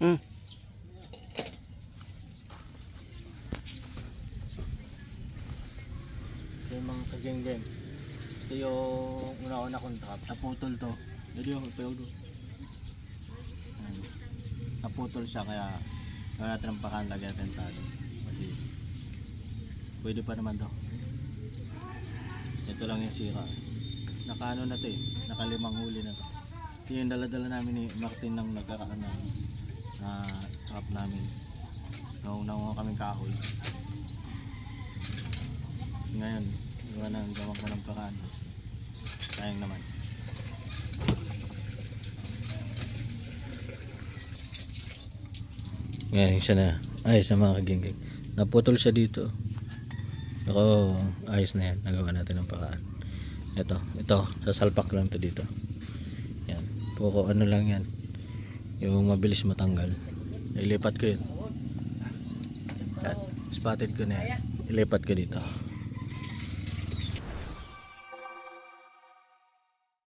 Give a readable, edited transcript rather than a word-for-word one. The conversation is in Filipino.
Hmm. Ito yung mga kagenggeng. Ito yung una-una kong trap. Naputol to. Ito yung ipayog doon. Naputol siya kaya natin ang pakan, lagyan natin talo. Kasi pwede pa naman to. Ito lang yung sira. Nakaano na to eh. Nakalimang huli na to. Ito yung dala-dala namin ni Martin nang nagkakaan na trap namin. Nung kaming kahoy. Ngayon, gawa ko ng paraan. Sayang naman. Ngayon siya na. Ayos na mga kagingging. Naputol siya dito. Ako, ayos na yan. Nagawa natin ng paraan. Ito. Sasalpak lang to dito. Yan. Puro ano lang yan. Yung mabilis matanggal. Ilipat ko yun. Yan. Spotted ko na yan. Ilipat ko dito.